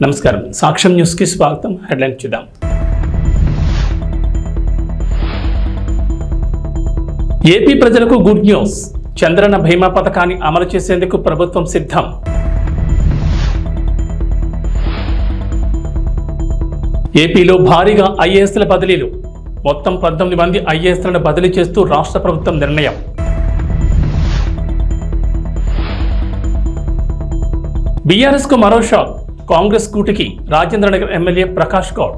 నమస్కారం, సాక్ష్యం న్యూస్కి స్వాగతం. హెడ్లైన్ చూద్దాం. ఏపీ ప్రజలకు గుడ్ న్యూస్. చంద్రన్న బీమా పథకాన్ని అమలు చేసేందుకు ప్రభుత్వం సిద్ధం. ఏపీలో భారీగా ఐఏఎస్ల బదిలీలు. మొత్తం 19 మంది ఐఏఎస్లను బదిలీ చేస్తూ రాష్ట్ర ప్రభుత్వం నిర్ణయం. బీఆర్ఎస్ కు మరో షాక్. కాంగ్రెస్ కూటికి రాజేంద్రనగర్ ఎమ్మెల్యే ప్రకాష్ గౌడ్.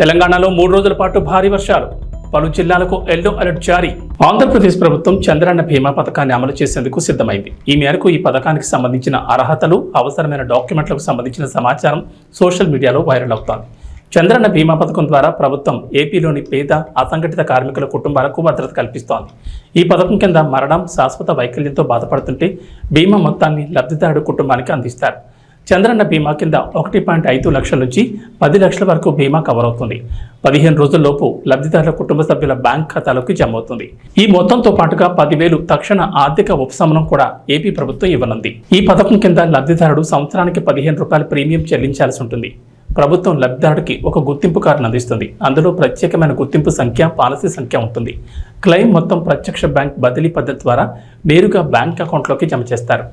తెలంగాణలో 3 రోజుల పాటు భారీ వర్షాలు. పలు జిల్లాలకు ఎల్లో అలర్ట్ జారీ. ఆంధ్రప్రదేశ్ ప్రభుత్వం చంద్రన్న బీమా పథకాన్ని అమలు చేసేందుకు సిద్ధమైంది. ఈ మేరకు ఈ పథకానికి సంబంధించిన అర్హతలు, అవసరమైన డాక్యుమెంట్లకు సంబంధించిన సమాచారం సోషల్ మీడియాలో వైరల్ అవుతోంది. చంద్రన్న బీమా పథకం ద్వారా ప్రభుత్వం ఏపీలోని పేద, అసంఘటిత కార్మికుల కుటుంబాలకు భద్రత కల్పిస్తోంది. ఈ పథకం కింద మరణం, శాశ్వత వైకల్యంతో బాధపడుతుంటే బీమా మొత్తాన్ని లబ్ధిదారుడు కుటుంబానికి అందిస్తారు. చంద్రన్న బీమా కింద 1.5 లక్షల నుంచి 10 లక్షల వరకు బీమా కవర్ అవుతుంది. 15 రోజుల్లోపు లబ్ధిదారుల కుటుంబ సభ్యుల బ్యాంక్ ఖాతాలోకి జమ అవుతుంది. ఈ మొత్తంతో పాటుగా 10,000 తక్షణ ఆర్థిక ఉపశమనం కూడా ఏపీ ప్రభుత్వం ఇవ్వనుంది. ఈ పథకం కింద లబ్ధిదారుడు సంవత్సరానికి 15 రూపాయల ప్రీమియం చెల్లించాల్సి ఉంటుంది. ప్రభుత్వం లబ్ధిదారుడికి ఒక గుర్తింపు కార్డును అందిస్తుంది. అందులో ప్రత్యేకమైన గుర్తింపు సంఖ్య, పాలసీ సంఖ్య ఉంటుంది. క్లెయిమ్ మొత్తం ప్రత్యక్ష బ్యాంక్ బదిలీ పద్ధతి ద్వారా నేరుగా బ్యాంక్ అకౌంట్లోకి జమ చేస్తారు.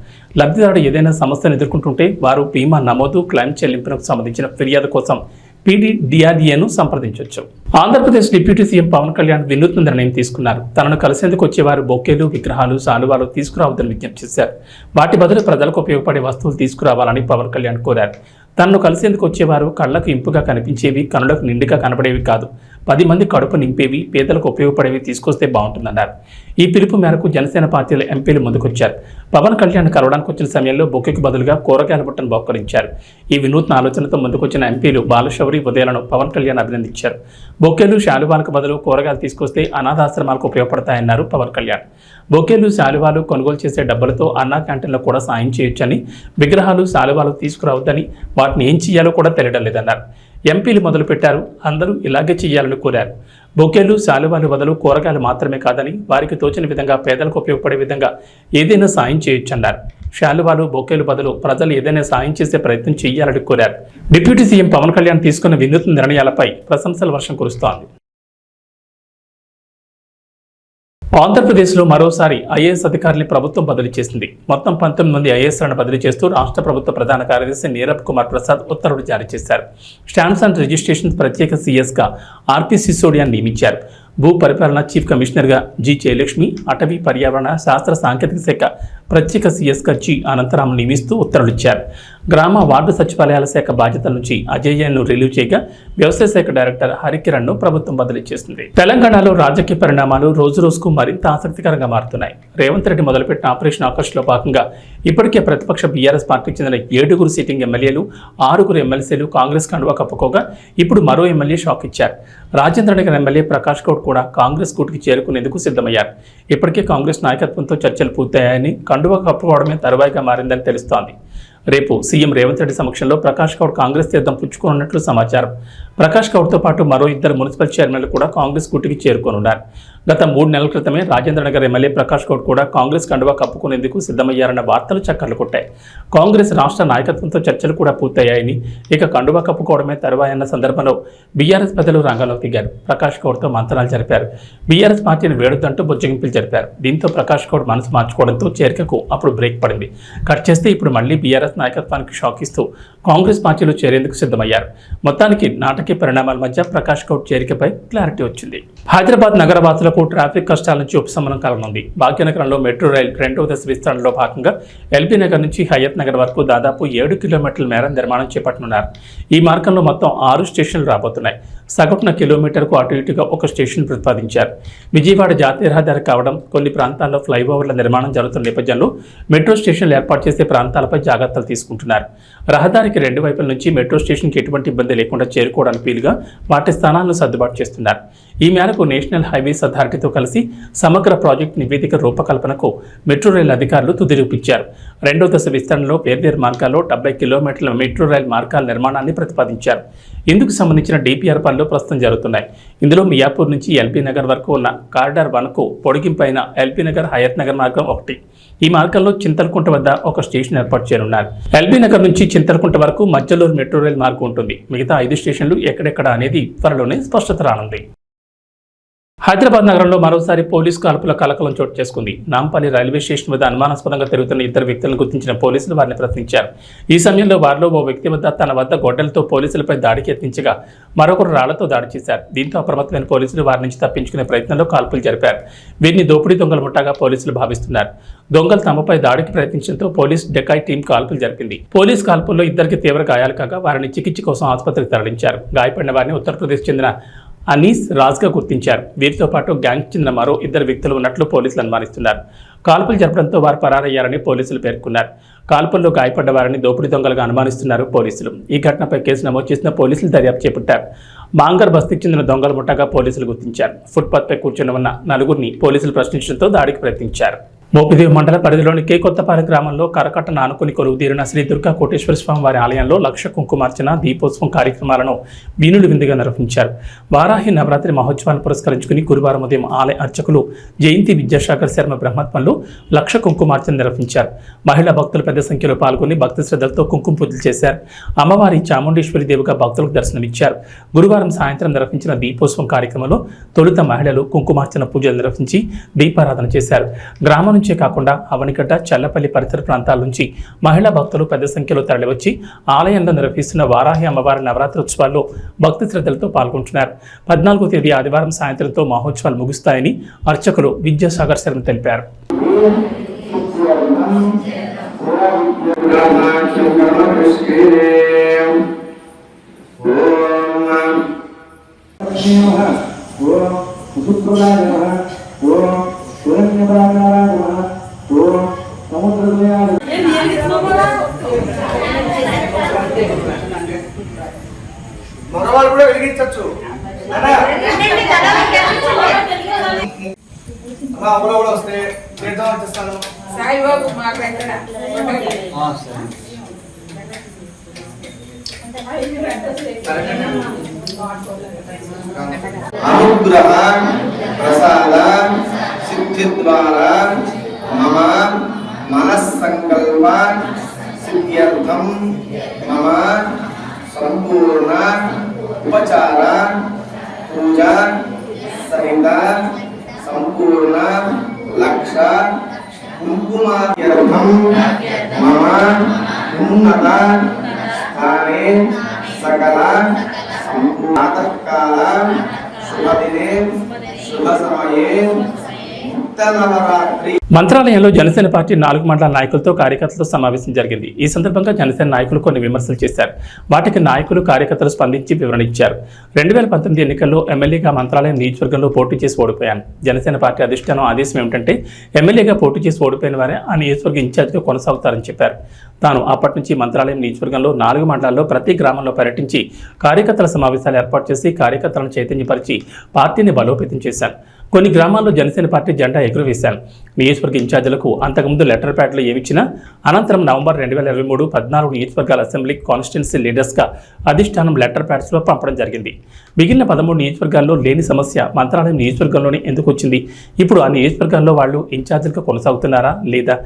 లబ్ధిదారుడు ఏదైనా సమస్యను ఎదుర్కొంటుంటే వారు బీమా నమోదు, క్లెయిమ్ చెల్లింపునకు సంబంధించిన ఫిర్యాదు కోసం PDDRDAను సంప్రదించవచ్చు. ఆంధ్రప్రదేశ్ డిప్యూటీ సీఎం పవన్ కళ్యాణ్ వినూత్న నిర్ణయం తీసుకున్నారు. తనను కలిసేందుకు వచ్చేవారు బొకేలు, విగ్రహాలు, శాలువాలు తీసుకురావద్దని విజ్ఞప్తి చేశారు. వాటి బదులు ప్రజలకు ఉపయోగపడే వస్తువులు తీసుకురావాలని పవన్ కళ్యాణ్ కోరారు. తనను కలిసేందుకు వచ్చేవారు కళ్లకు ఇంపుగా కనిపించేవి, కనులకు నిండుగా కనబడేవి కాదు, 10 మంది కడుపు నింపేవి, పేదలకు ఉపయోగపడేవి తీసుకొస్తే బాగుంటుందన్నారు. ఈ పిలుపు మేరకు జనసేన పార్టీల ఎంపీలు ముందుకొచ్చారు. పవన్ కళ్యాణ్ కలవడానికి వచ్చిన సమయంలో బొకేకు బదులుగా కూరగాయల బుట్టను బహుకరించారు. ఈ వినూత్న ఆలోచనతో ముందుకొచ్చిన ఎంపీలు బాలశౌరి, ఉదయాలను పవన్ కళ్యాణ్ అభినందించారు. బొకేలు, శాలువాలకు బదులు కూరగాయలు తీసుకొస్తే అనాథాశ్రమాలకు ఉపయోగపడతాయన్నారు పవన్ కళ్యాణ్. బొకేలు, శాలువాలు కొనుగోలు చేసే డబ్బులతో అన్నా క్యాంటీన్లో కూడా సాయం చేయొచ్చని, విగ్రహాలు, శాలువాలు తీసుకురావద్దని, వాటిని ఏం చేయాలో కూడా తెలియడం లేదన్నారు. ఎంపీలు మొదలుపెట్టారు. అందరూ ఇలాగే చేయాలని కోరారు. బొకేలు, శాలువాలు బదులు కూరగాయలు మాత్రమే కాదని, వారికి తోచిన విధంగా పేదలకు ఉపయోగపడే విధంగా ఏదైనా సాయం చేయొచ్చన్నారు. శాలువాలు, బొకేలు బదులు ప్రజలు ఏదైనా సాయం చేసే ప్రయత్నం చేయాలని కోరారు. డిప్యూటీ సీఎం పవన్ కళ్యాణ్ తీసుకున్న వినూత్న నిర్ణయాలపై ప్రశంసల వర్షం కురుస్తోంది. ఆంధ్రప్రదేశ్లో మరోసారి ఐఏఎస్ అధికారుల్ని ప్రభుత్వం బదిలీ చేసింది. మొత్తం 19 మంది ఐఏఎస్లను బదిలీ చేస్తూ రాష్ట్ర ప్రభుత్వ ప్రధాన కార్యదర్శి నీరబ్ కుమార్ ప్రసాద్ ఉత్తర్వులు జారీ చేశారు. స్టాంప్స్ అండ్ రిజిస్ట్రేషన్స్ ప్రత్యేక సీఎస్గా ఆర్పి సిసోడియాను నియమించారు. భూ పరిపాలన చీఫ్ కమిషనర్గా జి జయలక్ష్మి, అటవీ పర్యావరణ శాస్త్ర సాంకేతిక శాఖ ప్రత్యేక సీఎస్గా జి అనంతరామ్ నియమిస్తూ ఉత్తర్వులిచ్చారు. గ్రామ వార్డు సచివాలయాల శాఖ బాధ్యతల నుంచి అజయ్యను రిలీవ్ చేయగా వ్యవసాయ శాఖ డైరెక్టర్ హరికిరణ్ ను ప్రభుత్వం బదిలీ చేసింది. తెలంగాణలో రాజకీయ పరిణామాలు రోజురోజుకు మరింత ఆసక్తికరంగా మారుతున్నాయి. రేవంత్ రెడ్డి మొదలుపెట్టిన ఆపరేషన్ ఆకర్ష్లో భాగంగా ఇప్పటికే ప్రతిపక్ష బీఆర్ఎస్ పార్టీకి చెందిన 7 సిట్టింగ్ ఎమ్మెల్యేలు, 6 ఎమ్మెల్సీలు కాంగ్రెస్ కండువా కప్పుకోగా ఇప్పుడు మరో ఎమ్మెల్యే షాక్ ఇచ్చారు. రాజేంద్రనగర్ ఎమ్మెల్యే ప్రకాష్ గౌడ్ కూడా కాంగ్రెస్ కూటికి చేరుకునేందుకు సిద్ధమయ్యారు. ఇప్పటికే కాంగ్రెస్ నాయకత్వంతో చర్చలు పూర్తయ్యాయని, కండువా కప్పుకోవడమే తరువాయిగా మారిందని తెలుస్తోంది. రేపు సీఎం రేవంత్ రెడ్డి సమక్షంలో ప్రకాష్ గౌడ్ కాంగ్రెస్ తీర్థం పుచ్చుకోనున్నట్లు సమాచారం. ప్రకాష్ గౌడ్తో పాటు మరో 2 మున్సిపల్ చైర్మన్లు కూడా కాంగ్రెస్ కూటికి చేరుకోనున్నారు. గత 3 నెలల క్రితమే రాజేంద్రనగర్ ఎమ్మెల్యే ప్రకాష్ గౌడ్ కూడా కాంగ్రెస్ కండువా కప్పుకునేందుకు సిద్ధమయ్యారన్న వార్తలు చక్కర్లు కొట్టాయి. కాంగ్రెస్ రాష్ట్ర నాయకత్వంతో చర్చలు కూడా పూర్తయ్యాయని, ఇక కండువా కప్పుకోవడమే తరువాయన్న సందర్భంలో బీఆర్ఎస్ పెద్దలు రంగంలోకి దిగారు. ప్రకాష్ గౌడ్తో మంతనాలు జరిపారు. బీఆర్ఎస్ పార్టీని వేడొద్దంటూ బుజ్జగింపులు జరిపారు. దీంతో ప్రకాష్ గౌడ్ మనసు మార్చుకోవడంతో చేరికకు అప్పుడు బ్రేక్ పడింది. కట్ చేస్తే ఇప్పుడు మళ్లీ బీఆర్ఎస్ నాయకత్వానికి షాక్ ఇస్తూ కాంగ్రెస్ పార్టీలో చేరేందుకు సిద్ధమయ్యారు. మొత్తానికి నాటకీయ పరిణామాల మధ్య ప్రకాష్ గౌడ్ చేరికపై క్లారిటీ వచ్చింది. హైదరాబాద్ నగరవాసులకు ట్రాఫిక్ కష్టాల నుంచి ఉపశమనం కలగనుంది. భాగ్యనగరంలో మెట్రో రైల్ 2వ దశ విస్తరణలో భాగంగా ఎల్బీ నగర్ నుంచి హయత్ నగర్ వరకు దాదాపు 7 కిలోమీటర్ల మేర నిర్మాణం చేపట్టనున్నారు. ఈ మార్గంలో మొత్తం 6 స్టేషన్లు రాబోతున్నాయి. సగటున కిలోమీటర్కు అటు ఇటుగా ఒక స్టేషన్ ప్రతిపాదించారు. విజయవాడ జాతీయ రహదారి కావడం, కొన్ని ప్రాంతాల్లో ఫ్లైఓవర్ల నిర్మాణం జరుగుతున్న నేపథ్యంలో మెట్రో స్టేషన్లు ఏర్పాటు చేసే ప్రాంతాలపై జాగ్రత్తలు తీసుకుంటున్నారు. రహదారికి 2 వైపుల నుంచి మెట్రో స్టేషన్కి ఎటువంటి ఇబ్బంది లేకుండా చేరుకోవడానికి వీలుగా వాటి స్థానాలను సర్దుబాటు చేస్తున్నారు. ఈ మేరకు నేషనల్ హైవేస్ అథారిటీతో కలిసి సమగ్ర ప్రాజెక్టు నివేదిక రూపకల్పనకు మెట్రో రైల్ అధికారులు తుది రూపించారు. 2వ దశ విస్తరణలో వేర్వేరు మార్గాల్లో 70 కిలోమీటర్ల మెట్రో రైల్ మార్గాల నిర్మాణాన్ని ప్రతిపాదించారు. ఇందుకు సంబంధించిన డిపిఆర్ పనులు పనులు ప్రస్తుతం జరుగుతున్నాయి. ఇందులో మియాపూర్ నుంచి ఎల్బీ నగర్ వరకు ఉన్న కారిడార్ 1కు పొడిగింపైన ఎల్బీ నగర్ హయత్ నగర్ మార్గం ఒకటి. ఈ మార్గంలో చింతలకుంట వద్ద ఒక స్టేషన్ ఏర్పాటు చేయనున్నారు. ఎల్బీ నగర్ నుంచి చింతలకుంట వరకు మధ్యలో మెట్రో రైల్ మార్గం ఉంటుంది. మిగతా 5 స్టేషన్లు ఎక్కడెక్కడ అనేది త్వరలోనే స్పష్టత రానుంది. హైదరాబాద్ నగరంలో మరోసారి పోలీసు కాల్పుల కలకలం చోటు చేసుకుంది. నాంపల్లి రైల్వే స్టేషన్ వద్ద అనుమానాస్పదంగా తిరుగుతున్న 2 వ్యక్తులను గుర్తించిన పోలీసులు వారిని ప్రశ్నించారు. ఈ సమయంలో వారిలో ఓ వ్యక్తి తన వద్ద గొడ్డలతో పోలీసులపై దాడికి యత్నించగా మరొకరు రాళ్లతో దాడి చేశారు. దీంతో అప్రమత్తమైన పోలీసులు వారి నుంచి తప్పించుకునే ప్రయత్నంలో కాల్పులు జరిపారు. వీరిని దోపిడీ దొంగల ముఠాగా పోలీసులు భావిస్తున్నారు. దొంగలు తమపై దాడికి ప్రయత్నించడంతో పోలీస్ డెకాయ్ టీం కాల్పులు జరిపింది. పోలీస్ కాల్పుల్లో 2కి తీవ్ర గాయాలు కాగా వారిని చికిత్స కోసం ఆసుపత్రికి తరలించారు. గాయపడిన వారిని ఉత్తరప్రదేశ్ చెందిన అనీస్ రాజ్గా గుర్తించారు. వీరితో పాటు గ్యాంగ్ చెందిన మరో 2 వ్యక్తులు ఉన్నట్లు పోలీసులు అనుమానిస్తున్నారు. కాల్పులు జరపడంతో వారు పరారయ్యారని పోలీసులు పేర్కొన్నారు. కాల్పుల్లో గాయపడ్డ వారిని దోపిడీ దొంగలుగా అనుమానిస్తున్నారు పోలీసులు. ఈ ఘటనపై కేసు నమోదు చేసిన పోలీసులు దర్యాప్తు చేపట్టారు. మాంగర్ బస్తీకి చెందిన దొంగల ముఠాగా పోలీసులు గుర్తించారు. ఫుట్పాత్పై కూర్చొని ఉన్న 4గురిని పోలీసులు ప్రశ్నించడంతో దాడికి ప్రయత్నించారు. మోపిదేవి మండల పరిధిలోని కొత్తపాలెం గ్రామంలో కరకట్టను ఆనుకుని కొలువుదీరిన శ్రీ దుర్గా కోటేశ్వర స్వామి వారి ఆలయంలో లక్ష కుంకుమార్చన దీపోత్సవం కార్యక్రమాలను వీనులు విందుగా నిర్వహించారు. వారాహి నవరాత్రి మహోత్సవాలను పురస్కరించుకుని గురువారం ఉదయం ఆలయ అర్చకులు జయంతి విద్యాసాగర్ శర్మ బ్రహ్మత్వంలో లక్ష కుంకుమార్చన నిర్వహించారు. మహిళా భక్తులు పెద్ద సంఖ్యలో పాల్గొని భక్తి శ్రద్ధలతో కుంకుమ పూజలు చేశారు. అమ్మవారి చాముండేశ్వరి దేవిగా భక్తులకు దర్శనమిచ్చారు. గురువారం సాయంత్రం నిర్వహించిన దీపోత్సవం కార్యక్రమంలో తొలుత మహిళలు కుంకుమార్చన పూజలు నిర్వహించి దీపారాధన చేశారు. గ్రామం నుంచే కాకుండా అవనిగడ్డ, చల్లపల్లి పరిసర ప్రాంతాల నుంచి మహిళా భక్తులు పెద్ద సంఖ్యలో తరలివచ్చి ఆలయంలో నిర్వహిస్తున్న వారాహి అమ్మవారి నవరాత్రి ఉత్సవాల్లో భక్తి శ్రద్ధలతో పాల్గొంటున్నారు. 14వ తేదీ ఆదివారం సాయంత్రంతో మహోత్సవాలు ముగుస్తాయని అర్చకులు విద్యాసాగర్ శర్మ తెలిపారు. మగవాళ్ళు కూడా వెలిగించవచ్చు. కూడా వస్తే చేద్దాం వచ్చేస్తాను. అనుగ్రహ ప్రసాద సిద్ధి ద్వారా మమ మనస్సంకల్ప సిద్ధ్యర్థం మమ సంపూర్ణ ఉపచార పూజ సహిత సంపూర్ణ లక్ష కుంకుమార్ఘ్యర్థం మమ ఉన్నత స్థానే సకల ప్రాతఃకాల శుభదినే శుభ సమయే మంత్రాలయంలో జనసేన పార్టీ 4 మండల నాయకులతో కార్యకర్తలతో సమావేశం జరిగింది. ఈ సందర్భంగా జనసేన నాయకులు కొన్ని విమర్శలు చేశారు. వాటికి నాయకులు కార్యకర్తలు స్పందించి వివరణ ఇచ్చారు. 2019 ఎన్నికల్లో ఎమ్మెల్యేగా మంత్రాలయం నియోజకవర్గంలో పోటీ చేసి ఓడిపోయాను. జనసేన పార్టీ అధిష్టానం ఆదేశం ఏమిటంటే ఎమ్మెల్యేగా పోటీ చేసి ఓడిపోయిన వారే ఆ నియోజకవర్గ ఇన్ఛార్జిగా కొనసాగుతారని చెప్పారు. తాను అప్పటి నుంచి మంత్రాలయం నియోజకవర్గంలో 4 మండలాల్లో ప్రతి గ్రామంలో పర్యటించి కార్యకర్తల సమావేశాలు ఏర్పాటు చేసి కార్యకర్తలను చైతన్యపరిచి పార్టీని బలోపేతం చేశాను. కొన్ని గ్రామాల్లో జనసేన పార్టీ జెండా ఎగురవేశాను. నియోజకవర్గ ఇన్ఛార్జీలకు అంతకుముందు లెటర్ ప్యాడ్లు ఏమిచ్చినా అనంతరం నవంబర్ 2023 14 నియోజకవర్గాల అసెంబ్లీ కాన్స్టిట్యున్సీ లీడర్స్గా అధిష్టానం లెటర్ ప్యాడ్స్లో పంపడం జరిగింది. మిగిలిన 13 నియోజకవర్గాల్లో లేని సమస్య మంత్రాలయం నియోజకవర్గంలోనే ఎందుకు వచ్చింది? ఇప్పుడు ఆ నియోజకవర్గాల్లో వాళ్ళు ఇన్ఛార్జీలుగా కొనసాగుతున్నారా లేదా?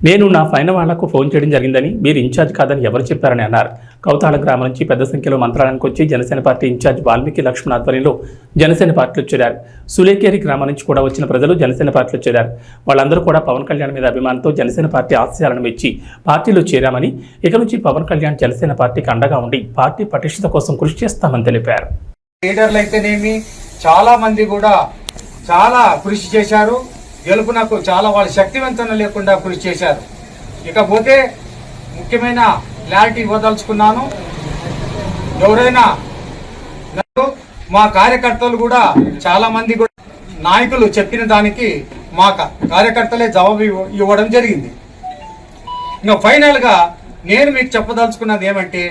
నేను నా పైన వాళ్లకు ఫోన్ చేయడం జరిగిందని, మీరు ఇన్ఛార్జ్ కాదని ఎవరు చెప్పారని అన్నారు. కౌతాళ గ్రామం నుంచి పెద్ద సంఖ్యలో మంత్రాలయానికి వచ్చి జనసేన పార్టీ ఇన్ఛార్జ్ వాల్మీకి లక్ష్మణ్ ఆధ్వర్యంలో జనసేన పార్టీలో చేరారు. సులేకేరి గ్రామం నుంచి కూడా వచ్చిన ప్రజలు జనసేన పార్టీలో చేరారు. వాళ్ళందరూ కూడా పవన్ కళ్యాణ్ మీద అభిమానంతో జనసేన పార్టీ ఆశయాలను మెచ్చి పార్టీలో చేరామని, ఇక నుంచి పవన్ కళ్యాణ్ జనసేన పార్టీకి అండగా ఉండి పార్టీ పటిష్టత కోసం కృషి చేస్తామని తెలిపారు. లీడర్లు అయితేనేమి చాలా మంది కూడా చాలా కృషి చేశారు. గెలుపునకు చాలా వాళ్ళ శక్తివంతం లేకుండా కృషి చేశారు. ఇకపోతే ముఖ్యమైన క్లారిటీ ఇవ్వదలుచుకున్నాను. ఎవరైనా మా కార్యకర్తలు కూడా చాలా మంది కూడా నాయకులు చెప్పిన దానికి మా కార్యకర్తలే జవాబు ఇవ్వడం జరిగింది. ఇంకా ఫైనల్ గా నేను మీకు చెప్పదలుచుకున్నది ఏమంటే,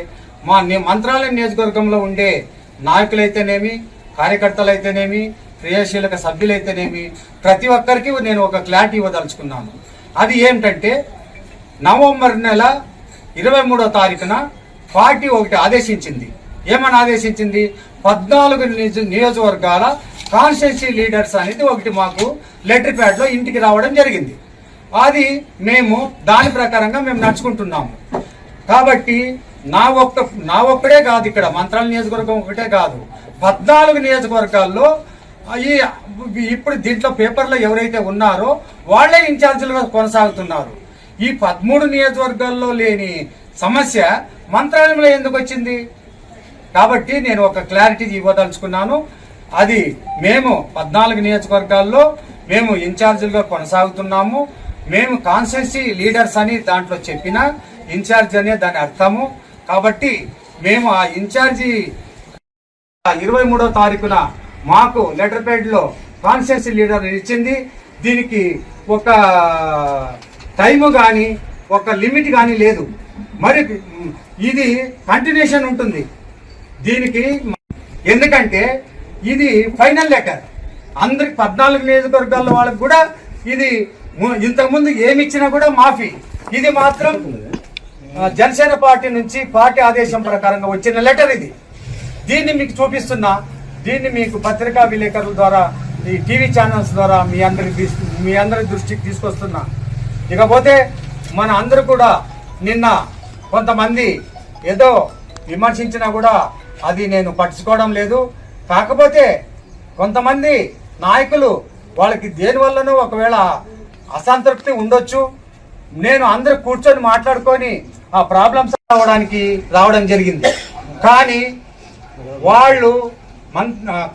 మా మంత్రాలయం నియోజకవర్గంలో ఉండే నాయకులైతేనేమి, కార్యకర్తలైతేనేమి, క్రియాశీలక సభ్యులైతేనేమి, ప్రతి ఒక్కరికి నేను ఒక క్లారిటీ ఇవ్వదలుచుకున్నాను. అది ఏమిటంటే, నవంబర్ నెల 23వ తారీఖున పార్టీ ఒకటి ఆదేశించింది. ఏమని ఆదేశించింది? 14 నియోజకవర్గాల కాన్స్టిట్యూన్సీ లీడర్స్ అనేది ఒకటి మాకు లెటర్ ప్యాడ్ లో ఇంటికి రావడం జరిగింది. అది మేము దాని ప్రకారంగా మేము నడుచుకుంటున్నాము. కాబట్టి నా ఒక్కడే కాదు, ఇక్కడ మంత్రాల నియోజకవర్గం ఒకటే కాదు, 14 నియోజకవర్గాల్లో ఇప్పుడు దీంట్లో పేపర్లో ఎవరైతే ఉన్నారో వాళ్లే ఇన్ఛార్జీలుగా కొనసాగుతున్నారు. ఈ 13 నియోజకవర్గాల్లో లేని సమస్య మంత్రాలయంలో ఎందుకు వచ్చింది? కాబట్టి నేను ఒక క్లారిటీ ఇవ్వదలుచుకున్నాను. అది మేము 14 నియోజకవర్గాల్లో మేము ఇన్ఛార్జీలుగా కొనసాగుతున్నాము. మేము కాన్స్టిట్యూన్సీ లీడర్స్ అని దాంట్లో చెప్పిన ఇన్ఛార్జ్ అనే దాని అర్థము. కాబట్టి మేము ఆ ఇన్ఛార్జి 23వ తారీఖున మాకు లెటర్ ప్యాడ్ లో కాన్స్టిట్యూన్సీ లీడర్ ఇచ్చింది. దీనికి ఒక టైము కానీ ఒక లిమిట్ కానీ లేదు. మరి ఇది కంటిన్యూషన్ ఉంటుంది దీనికి. ఎందుకంటే ఇది ఫైనల్ లెటర్ అందరికి 14 నియోజకవర్గాల వాళ్ళకి కూడా ఇది ఇంతకుముందు ఏమి ఇచ్చినా కూడా మాఫీ. ఇది మాత్రం జనసేన పార్టీ నుంచి పార్టీ ఆదేశం ప్రకారంగా వచ్చిన లెటర్ ఇది. దీన్ని మీకు చూపిస్తున్నా, దీన్ని మీకు పత్రికా విలేకరుల ద్వారా ఈ టీవీ ఛానల్స్ ద్వారా మీ అందరి దృష్టికి తీసుకొస్తున్నా. ఇకపోతే మన అందరూ కూడా నిన్న కొంతమంది ఏదో విమర్శించినా కూడా అది నేను పట్టించుకోవడం లేదు. కాకపోతే కొంతమంది నాయకులు వాళ్ళకి దేనివల్లనో ఒకవేళ అసంతృప్తి ఉండొచ్చు. నేను అందరూ కూర్చొని మాట్లాడుకొని ఆ ప్రాబ్లమ్స్ రావడం జరిగింది. కానీ వాళ్ళు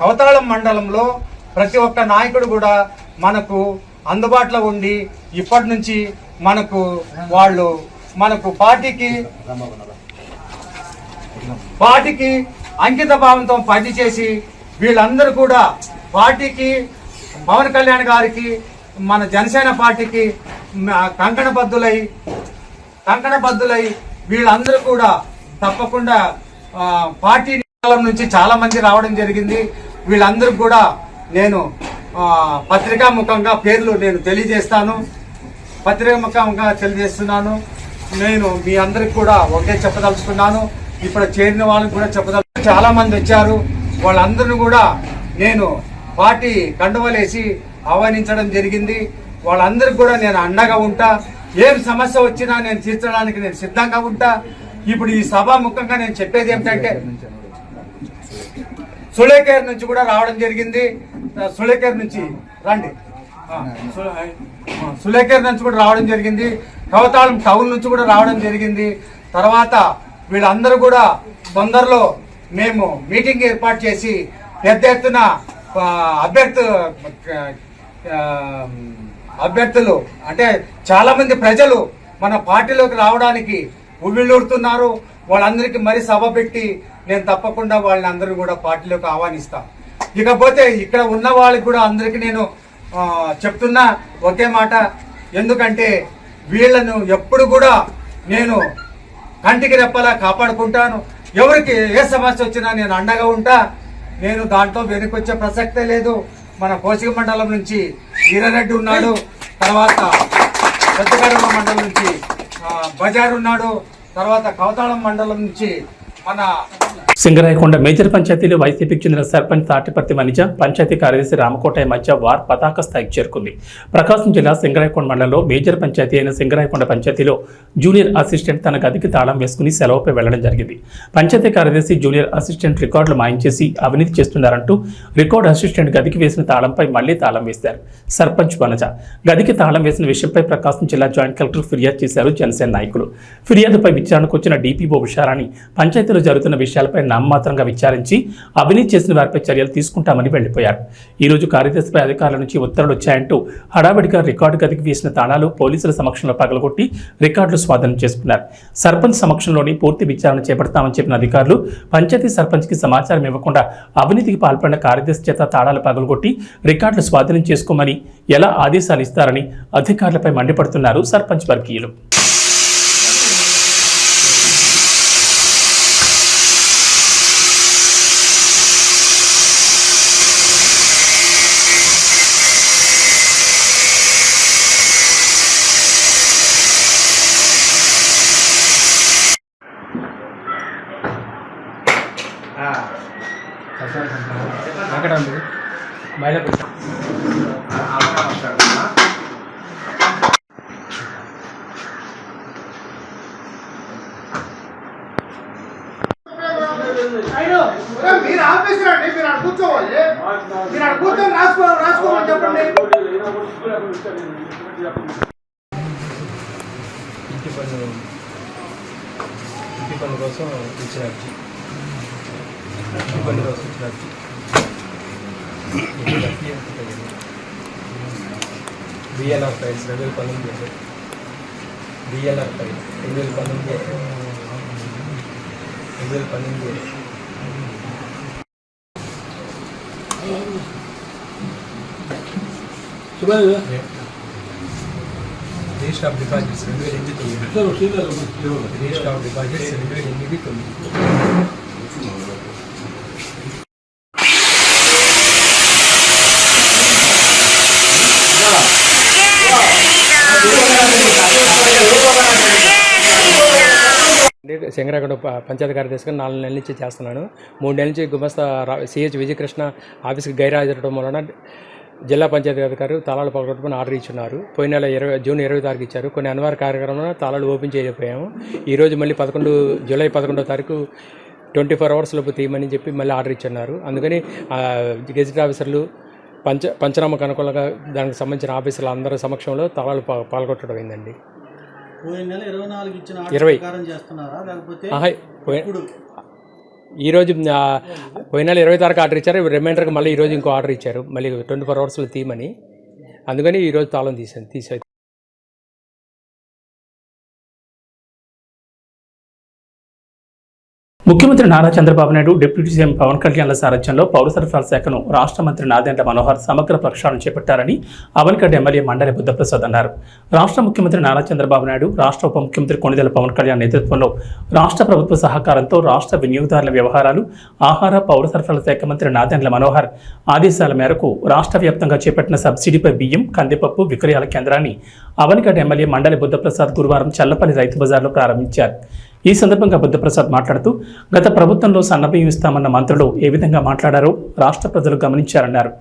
కవతాళం మండలంలో ప్రతి ఒక్క నాయకుడు కూడా మనకు అందుబాటులో ఉండి ఇప్పటి నుంచి మనకు పార్టీకి అంకిత భావంతో పనిచేసి వీళ్ళందరూ కూడా పార్టీకి, పవన్ కళ్యాణ్ గారికి, మన జనసేన పార్టీకి కంకణబద్దులై వీళ్ళందరూ కూడా తప్పకుండా పార్టీ నుంచి చాలా మంది రావడం జరిగింది. వీళ్ళందరూ కూడా నేను పత్రికా ముఖంగా పేర్లు నేను తెలియజేస్తున్నాను. నేను మీ అందరికి కూడా ఒకే చెప్పదలుచుకున్నాను. ఇప్పుడు చేరిన వాళ్ళకి కూడా చాలా మంది వచ్చారు. వాళ్ళందరినీ కూడా నేను పార్టీ కండువలేసి ఆహ్వానించడం జరిగింది. వాళ్ళందరికీ కూడా నేను అండగా ఉంటా. ఏం సమస్య వచ్చినా నేను తీర్చడానికి నేను సిద్ధంగా ఉంటా. ఇప్పుడు ఈ సభాముఖంగా నేను చెప్పేది ఏమిటంటే సులేకేర్ నుంచి కూడా రావడం జరిగింది. సులేకేర్ నుంచి కూడా రావడం జరిగింది. కవతాళం టౌన్ నుంచి కూడా రావడం జరిగింది. తర్వాత వీళ్ళందరూ కూడా తొందరలో మేము మీటింగ్ ఏర్పాటు చేసి పెద్ద ఎత్తున అభ్యర్థులు అంటే చాలా మంది ప్రజలు మన పార్టీలోకి రావడానికి ఉవ్విళ్ళూరుతున్నారు. వాళ్ళందరికీ మరి సభ పెట్టి నేను తప్పకుండా వాళ్ళని అందరూ కూడా పార్టీలోకి ఆహ్వానిస్తా. ఇకపోతే ఇక్కడ ఉన్న వాళ్ళకి కూడా అందరికీ నేను చెప్తున్నా ఒకే మాట. ఎందుకంటే వీళ్ళను ఎప్పుడు కూడా నేను కంటికి రెప్పలా కాపాడుకుంటాను. ఎవరికి ఏ సమస్య వచ్చినా నేను అండగా ఉంటా. నేను దాంట్లో వెనుకొచ్చే ప్రసక్తే లేదు. మన కోసిక మండలం నుంచి వీరారెడ్డి ఉన్నాడు, తర్వాత పెద్దగడమ మండలం నుంచి బజార్ ఉన్నాడు, తర్వాత కవతాళం మండలం నుంచి మన సింగరాయకొండ మేజర్ పంచాయతీలో వైసీపీకి చెందిన సర్పంచ్ తాటిపర్తి వనిజ, పంచాయతీ కార్యదర్శి రామకోటయ్య మధ్య వార్ పతాక స్థాయికి చేరుకుంది. ప్రకాశం జిల్లా సింగరాయకొండ మండలంలో మేజర్ పంచాయతీ అయిన సింగరాయకొండ పంచాయతీలో జూనియర్ అసిస్టెంట్ తన గదికి తాళం వేసుకుని సెలవుపై వెళ్లడం జరిగింది. పంచాయతీ కార్యదర్శి జూనియర్ అసిస్టెంట్ రికార్డులు మాయించేసి అవినీతి చేస్తున్నారంటూ రికార్డు అసిస్టెంట్ గదికి వేసిన తాళంపై మళ్లీ తాళం వేశారు. సర్పంచ్ వనజ గదికి తాళం వేసిన విషయంపై ప్రకాశం జిల్లా జాయింట్ కలెక్టర్ ఫిర్యాదు చేశారు జనసేన నాయకులు. ఫిర్యాదుపై విచారణకు వచ్చిన డీపీఓ ఉషారాణి పంచాయతీలో జరుగుతున్న విషయాలపై నామమాత్రంగా విచారించి అవినీతి చేసిన వారిపై చర్యలు తీసుకుంటామని వెళ్లిపోయారు. ఈ రోజు కార్యదర్శిపై అధికారుల నుంచి ఉత్తర్వులు వచ్చాయంటూ హడావిడిగా రికార్డు గదికి వేసిన తాళాలు పోలీసుల సమక్షంలో పగలగొట్టి రికార్డులు స్వాధీనం చేసుకున్నారు. సర్పంచ్ సమక్షంలోని పూర్తి విచారణ చేపడతామని చెప్పిన అధికారులు పంచాయతీ సర్పంచ్కి సమాచారం ఇవ్వకుండా అవినీతికి పాల్పడిన కార్యదర్శి చేత తాళాలు పగలగొట్టి రికార్డులు స్వాధీనం చేసుకోమని ఎలా ఆదేశాలు ఇస్తారని అధికారులపై మండిపడుతున్నారు సర్పంచ్ వర్గీయులు. వెంకటరాముడు మైలాపూర్. మీరు ఆఫీస్ రండి, మీరు అక్కడ కూర్చోవాలి, మీరు అక్కడ కూర్చొని రాసుకోమని చెప్పండి. ఇంటి పన్ను కోసం ఇచ్చిన అర్జీ, ఇంటి పన్ను కోసం ఇచ్చిన అర్జీ BLR files 2019, BLR file 2019. Register of deposits 2008, register of deposits 2008. Shankaraguda panchayat కార్యదర్శిగా 4 నెలల నుంచి చేస్తున్నాను. 3 నెలల నుంచి గుమస్తా సిహెచ్ విజయకృష్ణ ఆఫీస్కి గైరాజరడం వలన జిల్లా పంచాయతీ అధికారి తాళాలు పగలగొట్టమని ఆర్డర్ ఇచ్చున్నారు. పోయిన నెల జూన్ 20 తారీఖు ఇచ్చారు. కొన్ని అనివార్య కార్యక్రమంలో తాళాలు ఓపెన్ చేయలేకపోయాము. ఈరోజు మళ్ళీ జూలై 11వ తారీఖు 24 hours లోపు తీయమని చెప్పి మళ్ళీ ఆర్డర్ ఇచ్చున్నారు. అందుకని గెజిట్ ఆఫీసర్లు పంచనామాకు అనుకూలంగా దానికి సంబంధించిన ఆఫీసర్లు అందరి సమక్షంలో తాళాలు పాల్గొట్టడం అయిందండి. ఈరోజు పోయిన నెల 20 తారీఖు ఆర్డర్ ఇచ్చారు. రిమైండర్కి మళ్ళీ ఈరోజు ఇంకో ఆర్డర్ ఇచ్చారు, మళ్ళీ 24 hours తీయమని. అందుకని ఈరోజు తాళం తీసే ముఖ్యమంత్రి నారా చంద్రబాబు నాయుడు, డిప్యూటీ సీఎం పవన్ కళ్యాణ్ల సారథ్యంలో పౌర సరఫరాల శాఖను రాష్ట్ర మంత్రి నాదెండ్ల మనోహర్ సమగ్ర ప్రక్షాళన చేపట్టారని అవనిగడ్డ ఎమ్మెల్యే మండలి బుద్ధప్రసాద్ అన్నారు. రాష్ట్ర ముఖ్యమంత్రి నారా చంద్రబాబు నాయుడు, రాష్ట్ర ఉప ముఖ్యమంత్రి కొణిదెల పవన్ కళ్యాణ్ నేతృత్వంలో రాష్ట్ర ప్రభుత్వ సహకారంతో రాష్ట్ర వినియోగదారుల వ్యవహారాలు, ఆహార, పౌర సరఫరాల శాఖ మంత్రి నాదెండ్ల మనోహర్ ఆదేశాల మేరకు రాష్ట్ర వ్యాప్తంగా చేపట్టిన సబ్సిడీపై బియ్యం, కందిపప్పు విక్రయాల కేంద్రాన్ని అవనిగడ్డ ఎమ్మెల్యే మండలి బుద్ధప్రసాద్ గురువారం చల్లపల్లి రైతు బజార్లో ప్రారంభించారు. ఈ సందర్భంగా బుద్ధప్రసాద్ మాట్లాడుతూ గత ప్రభుత్వంలో సన్నబియ్యం ఇస్తామన్న మంత్రులు ఏ విధంగా మాట్లాడారో రాష్ట్ర ప్రజలు గమనించారన్నారు.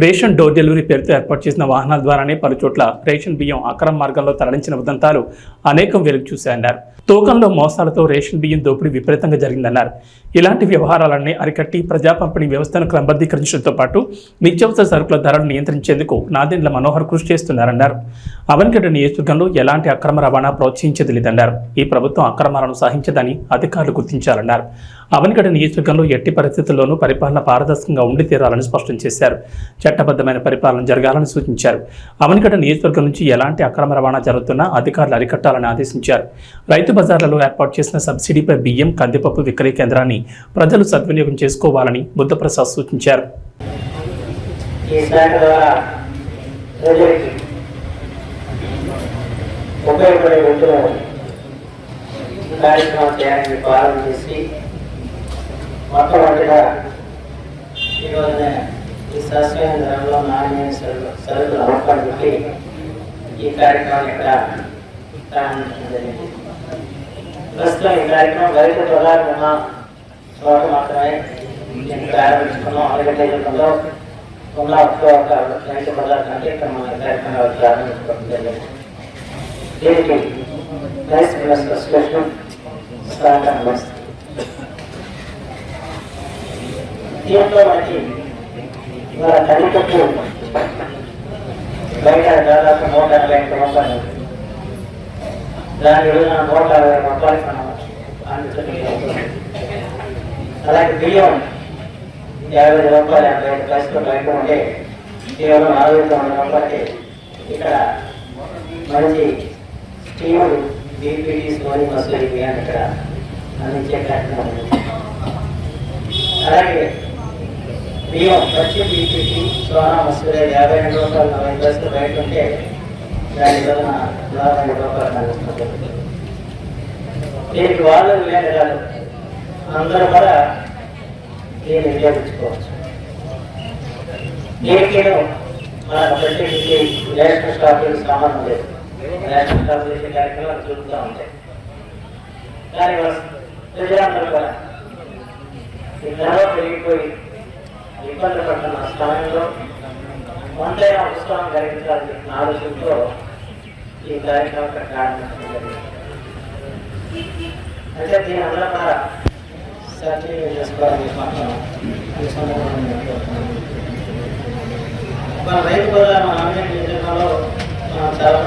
రేషన్ డోర్ డెలివరీ పేరుతో ఏర్పాటు చేసిన వాహనాల ద్వారానే పలుచోట్ల రేషన్ బియ్యం అక్రమ మార్గంలో తరలించిన ఉదంతాలు అనేకం వెలుగు చూశాయన్నారు. తూకంలో మోసాలతో రేషన్ బియ్యం దోపిడీ విపరీతంగా జరిగిందన్నారు. ఇలాంటి వ్యవహారాలన్నీ అరికట్టి ప్రజా పంపిణీ వ్యవస్థను క్రమబద్ధీకరించడంతో పాటు నిత్యావసర సరుకుల ధరలు నియంత్రించేందుకు నాదెండ్ల మనోహర్ కృషి చేస్తున్నారన్నారు. అవనిగడ్డ నియోజకవర్గంలో ఎలాంటి అక్రమ రవాణా ప్రోత్సహించేది లేదన్నారు. ఈ ప్రభుత్వం అక్రమాలను సహించదని అధికారులు గుర్తించాలన్నారు. అవనిగడ్డ నియోజకవర్గంలో ఎట్టి పరిస్థితుల్లోనూ పరిపాలన పారదర్శకంగా ఉండి తీరాలని స్పష్టం చేశారు. చట్టబద్ధమైన పరిపాలన జరగాలని సూచించారు. అవనిగడ్డ నియోజకవర్గం నుంచి ఎలాంటి అక్రమ రవాణా జరుగుతున్నా అధికారులు అరికట్టాలని ఆదేశించారు. రైతు బజార్లలో ఏర్పాటు చేసిన సబ్సిడీపై బియ్యం, కందిపప్పు విక్రయ కేంద్రాన్ని ప్రజలు సద్వినియోగం చేసుకోవాలని బుద్ధప్రసాద్ సూచించారు. కార్యక్రమం చేయాలని ప్రారంభించి మొట్టమొదటిగా ఈరోజున ఈ సరస్వైన ధరలో నాణ్యమైన సరుకులు అమ్మకాలు పెట్టి ఈ కార్యక్రమం ఇక్కడ ప్రారంభించడం జరిగింది. ప్రస్తుతం ఈ కార్యక్రమం రైతు బజార్ ఉన్న చోట మాత్రమే ప్రారంభించుకున్నాం. అరగంటలో ఉన్న ఒక రైతు బజార్ కంటే ఇక్కడ మన కార్యక్రమాలు ప్రారంభించుకోవడం జరిగింది. దీనికి రైస్ మిల్లర్స్ అసోసియేషన్ సహకారం దీంట్లో మనకి ఇవాళ కందిపప్పు బయట దాదాపు 180 రూపాయలు, దాని విలువ 160 రూపాయలు మనం అందుతుంది. అలాగే బియ్యం 50 రూపాయలు 85 పైసలు బయట ఉంటే కేవలం 49 రూపాయలకి ఇక్కడ మంచి స్టీములు బీపీటీ సోని మసూరి బియ్యాన్ని ఇక్కడ అందించే కార్యక్రమం. అలాగే బియ్యం వచ్చి బీపీటీ సోనా మసూరి 52 రూపాయలు 40 పైసలు బయట ఉంటే దాని వలన 42 రూపాయలు అందిస్తుంది. దీనికి వాళ్ళు వినియోగదారు అందరూ కూడా దీన్ని వినియోగించుకోవచ్చు. దీనికి మనకు ప్రత్యేకించి రేషన్ స్టాకులు సామాన్యం లేదు. రేషన్ స్టాక్ చేసే కార్యక్రమాలు జరుగుతూ ఉంటాయి. దానివల్ల ప్రజలందరూ కూడా ఈ ధర పెరిగిపోయి ఇబ్బంది పడుతున్న సమయంలో ఒంటైనా ఉత్సవం కలిగించాలని చెప్పిన ఆలోచనతో ఈ కార్యక్రమం ప్రారంభించడం జరిగింది. అంటే దీని అందరూ కూడా సద్వినియోగం చేసుకోవాలని మన రైతు బజార్ మన అన్ని జిల్లాలో చాలా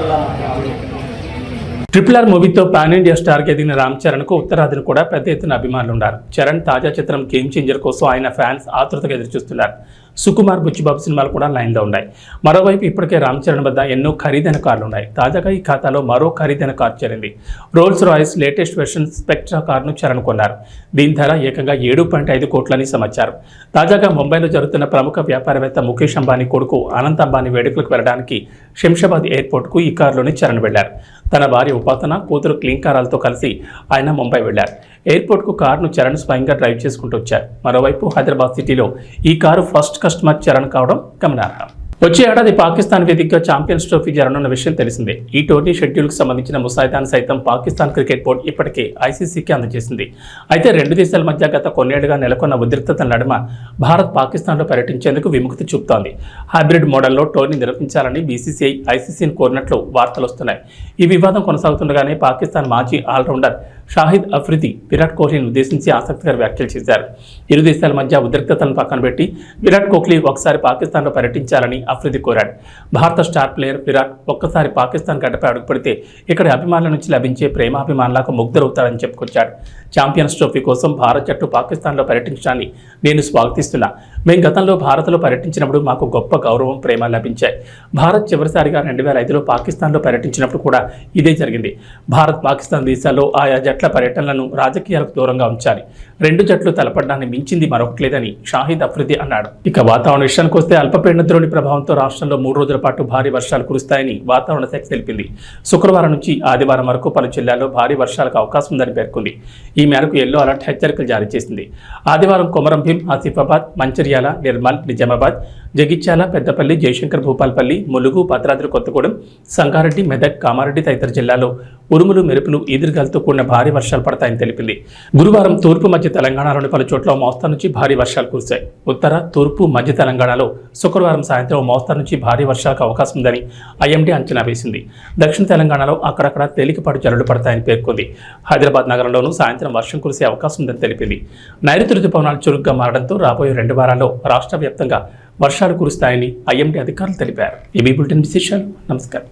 RRR మూవీతో పాన్ ఇండియా స్టార్కి ఎదిగిన రామ్ చరణ్కు ఉత్తరాదిని కూడా పెద్ద ఎత్తున అభిమానులు ఉన్నారు. చరణ్ తాజా చిత్రం గేమ్ చేంజర్ కోసం ఆయన ఫ్యాన్స్ ఆతృతగా ఎదురుచూస్తున్నారు. సుకుమార్, బుచ్చిబాబు సినిమాలు కూడా లైన్లో ఉన్నాయి. మరోవైపు ఇప్పటికే రామ్ చరణ్ వద్ద ఎన్నో ఖరీదైన కార్లు ఉన్నాయి. తాజాగా ఈ ఖాతాలో మరో ఖరీదైన కారు చేరింది. Rolls Royce latest version spectra కారును చరణ్ కొన్నారు. దీని ధర ఏకంగా 7.5 కోట్లని సమాచారం. తాజాగా ముంబైలో జరుగుతున్న ప్రముఖ వ్యాపారవేత్త ముఖేష్ అంబానీ కొడుకు అనంత్ అంబానీ వేడుకలకు వెళ్లడానికి శంషాబాద్ ఎయిర్పోర్ట్కు ఈ కారులోనే చరణ్ వెళ్లారు. తన భార్య ఉపాసన, కూతురు క్లీంకారాలతో కలిసి ఆయన ముంబై వెళ్లారు. ఎయిర్పోర్ట్కు కారును చరణ్ స్వయంగా డ్రైవ్ చేసుకుంటూ వచ్చారు. మరోవైపు హైదరాబాద్ సిటీలో ఈ కారు ఫస్ట్ కస్టమర్ చరణ్ కావడం గమనార్హం. వచ్చే ఏడాది పాకిస్తాన్ వేదికగా ఛాంపియన్స్ ట్రోఫీ జరగనున్న విషయం తెలిసిందే. ఈ టోర్నీ షెడ్యూల్కు సంబంధించిన ముసాయిదాను సైతం పాకిస్తాన్ క్రికెట్ బోర్డు ఇప్పటికే ఐసీసీకి అందజేసింది. అయితే రెండు దేశాల మధ్య గత కొన్నేళ్లుగా నెలకొన్న ఉద్రిక్తతల నడుమ భారత్ పాకిస్తాన్లో పర్యటించేందుకు విముక్తి చూపుతోంది. హైబ్రిడ్ మోడల్లో టోర్నీ నిర్వహించాలని బీసీసీఐ ఐసీసీని కోరినట్లు వార్తలు వస్తున్నాయి. ఈ వివాదం కొనసాగుతుండగానే పాకిస్తాన్ మాజీ ఆల్రౌండర్ షాహిద్ అఫ్రిది విరాట్ కోహ్లీని ఉద్దేశించి ఆసక్తికర వ్యాఖ్యలు చేశారు. ఇరు దేశాల మధ్య ఉద్రిక్తతలను పక్కన పెట్టి విరాట్ కోహ్లీ ఒకసారి పాకిస్తాన్లో పర్యటించాలని అఫ్రిది కోరాడు. భారత స్టార్ ప్లేయర్ విరాట్ ఒక్కసారి పాకిస్తాన్ గడ్డపై అడుగుపెడితే ఇక్కడ అభిమానుల నుంచి లభించే ప్రేమాభిమానులకు ముగ్ధరవుతాడని చెప్పుకొచ్చాడు. ఛాంపియన్స్ ట్రోఫీ కోసం భారత్ జట్టు పాకిస్తాన్లో పర్యటించడాన్ని నేను స్వాగతిస్తున్నా. మేము గతంలో భారత్లో పర్యటించినప్పుడు మాకు గొప్ప గౌరవం, ప్రేమ లభించాయి. భారత్ చివరిసారిగా 2005లో పాకిస్తాన్లో పర్యటించినప్పుడు కూడా ఇదే జరిగింది. భారత్, పాకిస్తాన్ దేశాల్లో ఆయా జట్ల పర్యటనలను రాజకీయాలకు దూరంగా ఉంచాలి. రెండు జట్లు తలపడడాన్ని మించింది మరొకటి లేదని షాహిద్ అఫ్రిది అన్నాడు. ఇక వాతావరణ విషయానికి వస్తే అల్పపీడన ద్రోణి ప్రభావంతో రాష్ట్రంలో 3 రోజుల పాటు భారీ వర్షాలు కురుస్తాయని వాతావరణ శాఖ తెలిపింది. శుక్రవారం నుంచి ఆదివారం వరకు పలు జిల్లాల్లో భారీ వర్షాలకు అవకాశం ఉందని పేర్కొంది. ఈ మేరకు ఎల్లో అలర్ట్ హెచ్చరికలు జారీ చేసింది. ఆదివారం కొమరం భీం, ఆసిఫాబాద్, మంచిర్యాల, నిర్మల్, నిజామాబాద్, జగిత్యాల, పెద్దపల్లి, జయశంకర్ భూపాల్పల్లి, ములుగు, భద్రాద్రి కొత్తగూడెం, సంగారెడ్డి, మెదక్, కామారెడ్డి తదితర జిల్లాల్లో ఉరుములు, మెరుపులు, ఈదురుగాలతో కూడిన భారీ వర్షాలు పడతాయని తెలిపింది. గురువారం తూర్పు మధ్య తెలంగాణలోని పలు చోట్ల మోస్తరు నుంచి భారీ వర్షాలు కురిశాయి. ఉత్తర, తూర్పు, మధ్య తెలంగాణలో శుక్రవారం సాయంత్రం మోస్తరు నుంచి భారీ వర్షాలకు అవకాశం ఉందని ఐఎండీ అంచనా వేసింది. దక్షిణ తెలంగాణలో అక్కడక్కడ తేలికపాటి జల్లులు పడతాయని పేర్కొంది. హైదరాబాద్ నగరంలోనూ సాయంత్రం వర్షం కురిసే అవకాశం ఉందని తెలిపింది. నైరుతి రుతుపవనాలు చురుగ్గా మారడంతో రాబోయే 2 వారాల్లో రాష్ట్ర వ్యాప్తంగా వర్షాలు కురుస్తాయని ఐఎండీ అధికారులు తెలిపారు. ఈ బులెటిన్ విశేషాలు. నమస్కారం.